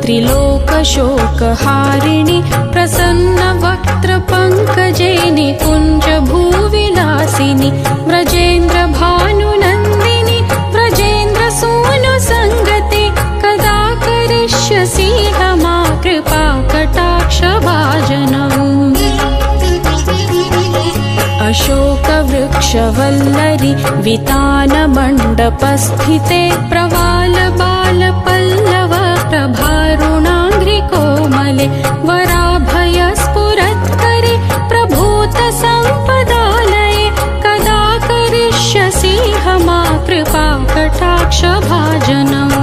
त्रिलोकशोकहारिणि प्रसन्नवक्त्रपङ्कजे निकुञ्जभूविलासिनि व्रजेन्द्रभानुनन्दिनि व्रजेन्द्रसूनुसङ्गते कदा करिष्यसि मा कृपाकटाक्षभाजनम् अशोकवृक्षवल्लरि वितानमण्डपस्थिते प्रवालबालपल्लव प्रभारुणाङ्घ्रिकोमले वराभयस्फुरत्करे प्रभूतसम्पदालये कदा करिष्यसि मा कृपाकटाक्षभाजनम्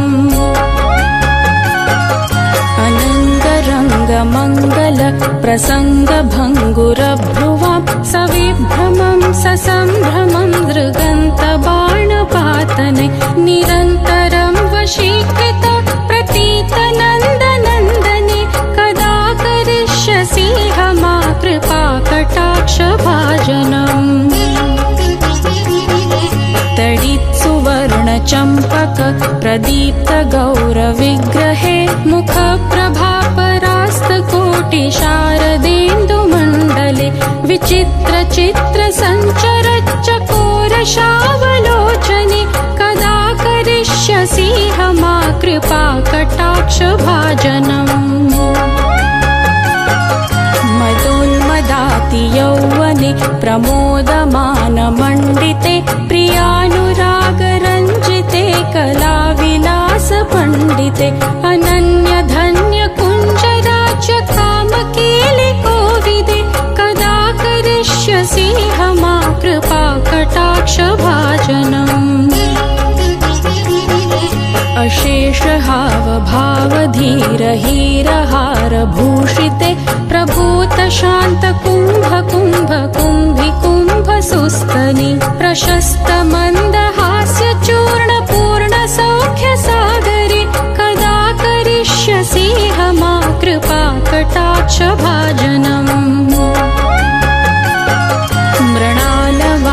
अनङ्गरङ्गमङ्गल प्रसङ्गभङ्गुरभ्रुवां सविभ्रमं ससम्भ्रमं दृगन्तबाणपातने निरन्तरं वशीकृत प्रतीतनन्दनन्दने कदा करिष्यसि मा कृपाकटाक्षभाजनम् तडित्सुवर्णचम्पक प्रदीप्तगौरविग्रहे मुखप्रभापरास्तकोटिशारदेन्दुमण्डले विचित्रचित्रसञ्चरच्चकोरशावलोचने कदा करिष्यसि मा कृपाकटाक्षभाजनम् मदोन्मदाति यौवने प्रमोदमानमण्डिते प्रियानुरागरञ्जिते कलाविलासपण्डिते अनन्यधन्यकुञ्जराज्यकामकेलिकोविदे कदा करिष्यसि मा कृपाकटाक्षभाजनम् अशेषहावभावधीरहीरहारभूषिते प्रभूतशान्तकुम्भकुम्भकुम्भिकुम्भसुस्तनि प्रशस्तमन्दहास्यचूर्णपूर्णसौख्यसागरे कदा करिष्यसि मा कृपाकटाक्षभाजनम्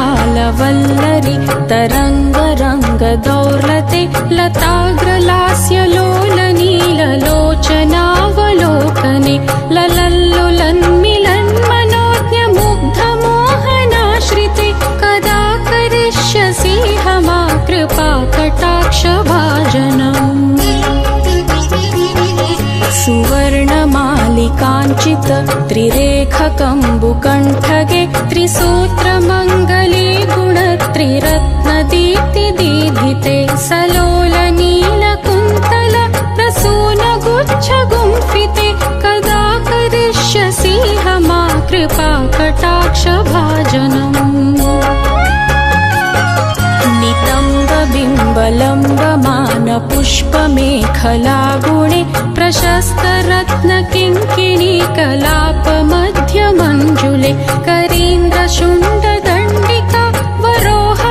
मृणालवालवल्लरि तरङ्गरङ्गदौर्लते लताग्रलास्यलोलनीललोचनावलोकने ललल्लुलन्मिलन्मनोज्ञमुग्धमोहनाश्रिते कदा करिष्यसि मा कृपाकटाक्षभाजनम् सुवर्णमालिकाञ्चित त्रिरेखकम्बुकण्ठगे त्रिसूत्रमङ्गले गुणत्रिरत्नदीप्तिदीधिते सलोलनीलकुन्तल प्रसूनगुच्छगुम्फिते कदा करिष्यसि मा कृपाकटाक्षभाजनम् नितम्बबिम्बलम्बमानपुष्पमेखलागुणे प्रशस्तरत्नकिङ्किणीकलापमध्यमञ्जुले करीन्द्रशुण्डदण्डिका वरोहसौभगोरुके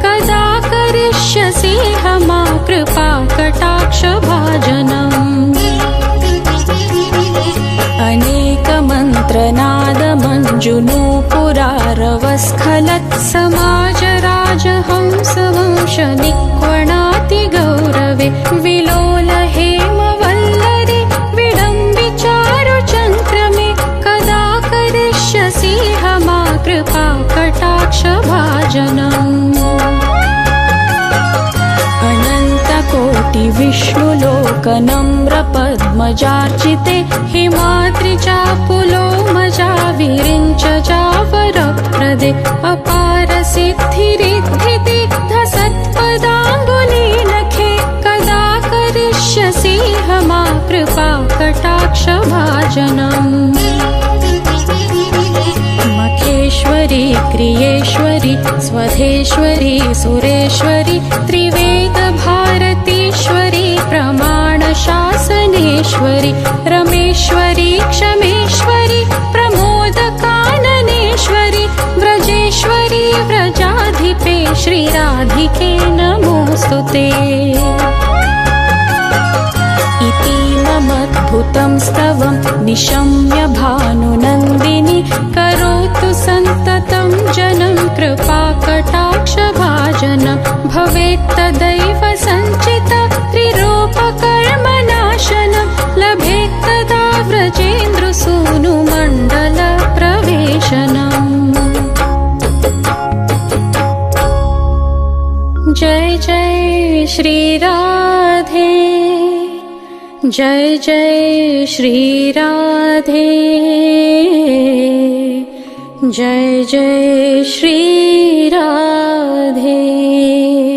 कदा करिष्यसि मा कृपाकटाक्षभाजनम् अनेकमन्त्रनादमञ्जुनूपुरारवस्खलत् समाजराजहंसवंशनिक्वणातिगौरवे विलोलहेमवल्लरि विडम्बिचारुचङ्क्रमे कदा करिष्यसि मा कृपाकटाक्षभाजनम् अनन्तकोटिविष्णुलोकनम्रपद्मजार्चिते हिमाद्रिचापुलोमजा विरिञ्चजावरप्रदे अपारसिद्धिरिद्धिते धसत्पदाङ्गुलीनखे कदा करिष्यसि मा कृपाकटाक्षभाजनम् मखेश्वरी क्रियेश्वरी स्वधेश्वरी सुरेश्वरी त्रिवेदभारतीश्वरी प्रमाणशासनेश्वरी रमेश्वरी क्षमेश्वरी प्रमोदकाननेश्वरी व्रजेश्वरी व्रजाधिपे श्रीराधिके नमोस्तुते इतीममद्भुतं स्तवं निशम्य भानुनन्दिनी करोतु सन्ततं जनं कृपाकटाक्षभाजनं भवेत्तदैव सञ्चित त्रिरूपक जय जय श्री राधे, जय जय श्री राधे, जय जय श्री राधे।